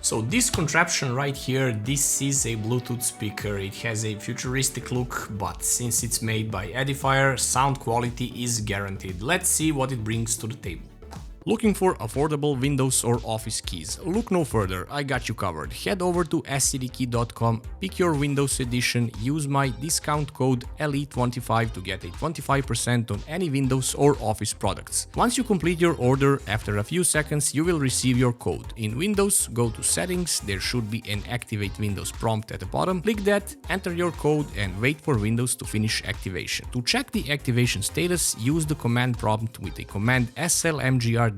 So this contraption right here, this is a Bluetooth speaker. It has a futuristic look, but since it's made by Edifier, sound quality is guaranteed. Let's see what it brings to the table. Looking for affordable Windows or Office keys? Look no further, I got you covered. Head over to scdkey.com, pick your Windows edition, use my discount code LE25 to get a 25% on any Windows or Office products. Once you complete your order, after a few seconds you will receive your code. In Windows, go to Settings, there should be an Activate Windows prompt at the bottom. Click that, enter your code and wait for Windows to finish activation. To check the activation status, use the command prompt with the command slmgr.vbs/xpr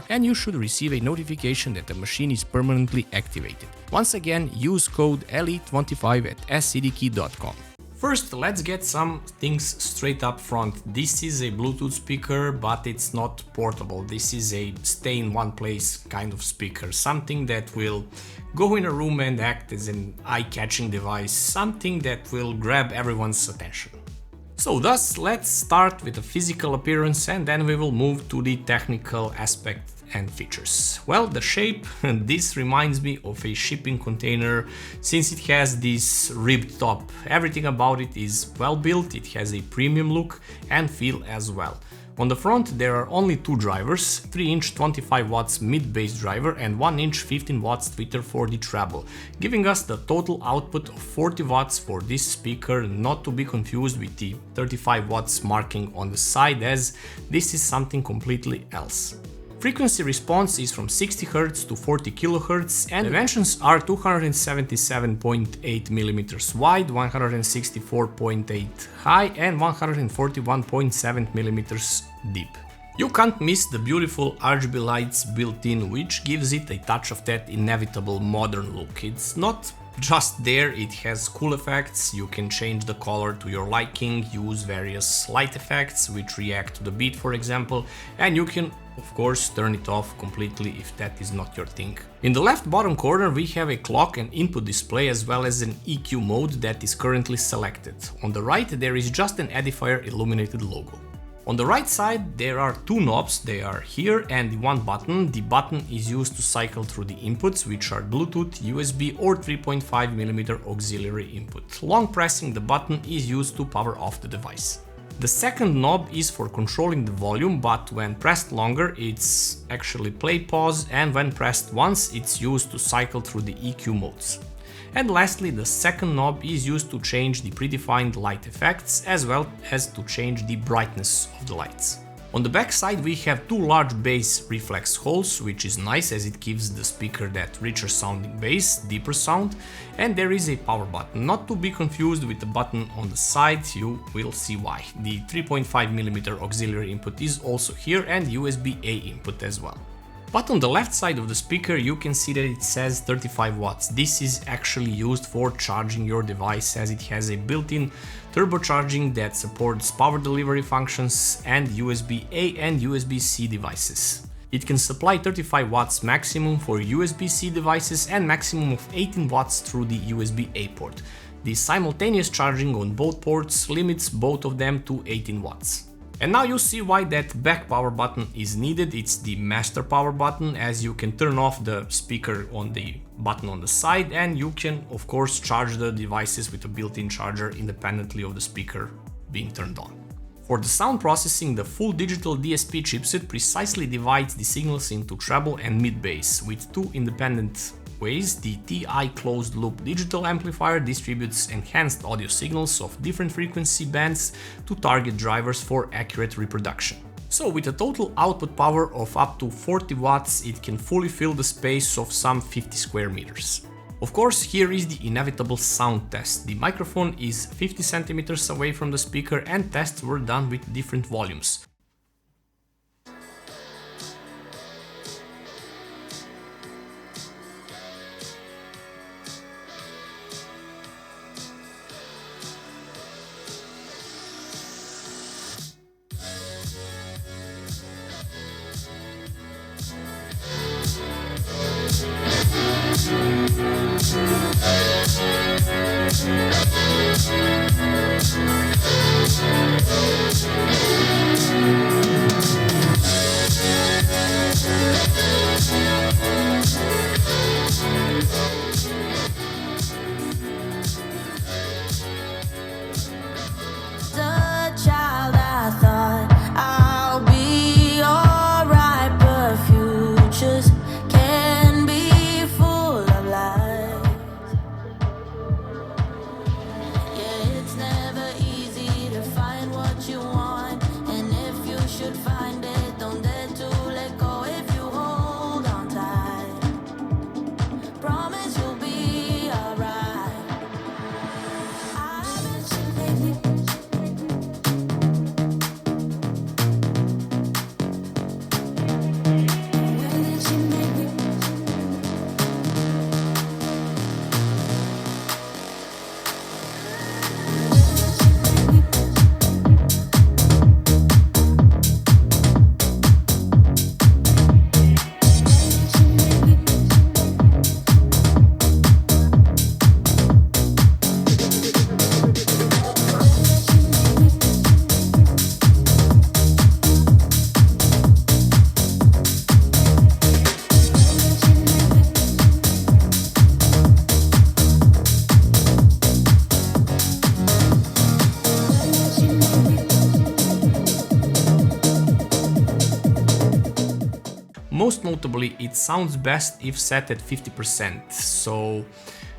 and you should receive a notification that the machine is permanently activated. Once again, use code LE25 at scdkey.com. First, let's get some things straight up front. This is a Bluetooth speaker, but it's not portable. This is a stay in one place kind of speaker, something that will go in a room and act as an eye-catching device, something that will grab everyone's attention. So thus, let's start with the physical appearance and then we will move to the technical aspect and features. Well, the shape, this reminds me of a shipping container since it has this ribbed top. Everything about it is well built, it has a premium look and feel as well. On the front there are only two drivers, 3-inch 25 watts mid-bass driver and 1-inch 15 watts tweeter for the treble, giving us the total output of 40 watts for this speaker, not to be confused with the 35 watts marking on the side, as this is something completely else. Frequency response is from 60 Hz to 40 kHz and dimensions are 277.8 mm wide, 164.8 high and 141.7 mm deep. You can't miss the beautiful RGB lights built in, which gives it a touch of that inevitable modern look. It's not just there, it has cool effects, you can change the color to your liking, use various light effects which react to the beat for example, and you can of course turn it off completely if that is not your thing. In the left bottom corner we have a clock and input display as well as an EQ mode that is currently selected. On the right there is just an Edifier illuminated logo. On the right side there are two knobs, they are here and one button. The button is used to cycle through the inputs, which are Bluetooth, USB or 3.5mm auxiliary input. Long pressing the button is used to power off the device. The second knob is for controlling the volume, but when pressed longer it's actually play pause, and when pressed once it's used to cycle through the EQ modes. And lastly, the second knob is used to change the predefined light effects as well as to change the brightness of the lights. On the back side we have two large bass reflex holes, which is nice as it gives the speaker that richer sounding bass, deeper sound, and there is a power button, not to be confused with the button on the side, you will see why. The 3.5mm auxiliary input is also here and USB-A input as well. But on the left side of the speaker you can see that it says 35 watts. This is actually used for charging your device as it has a built-in turbocharging that supports power delivery functions and USB-A and USB-C devices. It can supply 35 watts maximum for USB-C devices and maximum of 18 watts through the USB-A port. The simultaneous charging on both ports limits both of them to 18 watts. And now you see why that back power button is needed. It's the master power button, as you can turn off the speaker on the button on the side and you can of course charge the devices with a built-in charger independently of the speaker being turned on. For the sound processing, the full digital DSP chipset precisely divides the signals into treble and mid-bass with two independent ways. The TI closed loop digital amplifier distributes enhanced audio signals of different frequency bands to target drivers for accurate reproduction. So with a total output power of up to 40 watts, it can fully fill the space of some 50 square meters. Of course, here is the inevitable sound test. The microphone is 50 centimeters away from the speaker and tests were done with different volumes. notably, it sounds best if set at 50%, so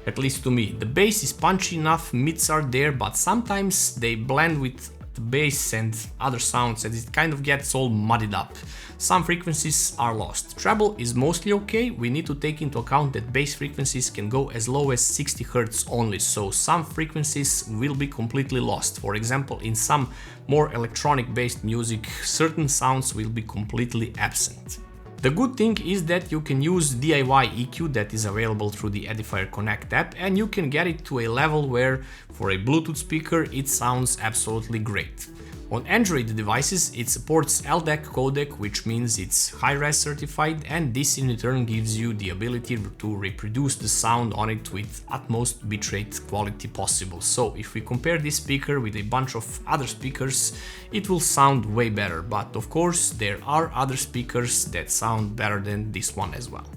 at least to me. The bass is punchy enough, mids are there, but sometimes they blend with the bass and other sounds and it kind of gets all muddied up. Some frequencies are lost. Treble is mostly okay. We need to take into account that bass frequencies can go as low as 60 Hz only, so some frequencies will be completely lost. For example, in some more electronic based music, certain sounds will be completely absent. The good thing is that you can use DIY EQ that is available through the Edifier Connect app, and you can get it to a level where for a Bluetooth speaker it sounds absolutely great. On Android devices it supports LDAC codec, which means it's high-res certified, and this in return gives you the ability to reproduce the sound on it with utmost bitrate quality possible. So if we compare this speaker with a bunch of other speakers, it will sound way better, but of course there are other speakers that sound better than this one as well.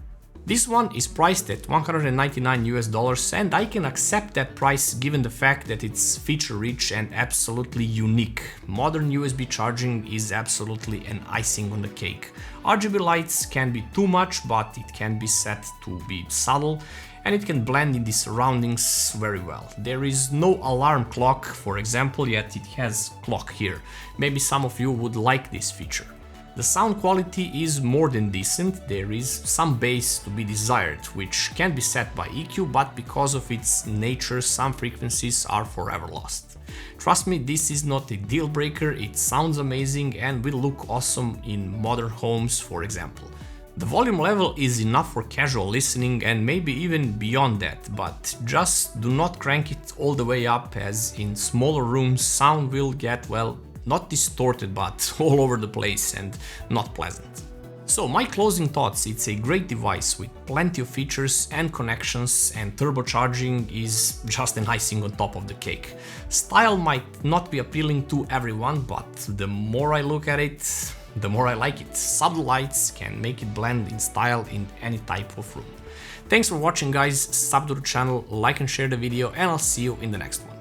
This one is priced at $199 and I can accept that price given the fact that it's feature rich and absolutely unique. Modern USB charging is absolutely an icing on the cake. RGB lights can be too much, but it can be set to be subtle and it can blend in the surroundings very well. There is no alarm clock, for example, yet it has clock here. Maybe some of you would like this feature. The sound quality is more than decent. There is some bass to be desired, which can be set by EQ, but because of its nature, some frequencies are forever lost. Trust me, this is not a deal breaker, it sounds amazing and will look awesome in modern homes, for example. The volume level is enough for casual listening and maybe even beyond that, but just do not crank it all the way up, as in smaller rooms sound will get, well, not distorted, but all over the place and not pleasant. So my closing thoughts: it's a great device with plenty of features and connections, and turbocharging is just an icing on top of the cake. Style might not be appealing to everyone, but the more I look at it, the more I like it. Subtle lights can make it blend in style in any type of room. Thanks for watching guys, sub to the channel, like and share the video, and I'll see you in the next one.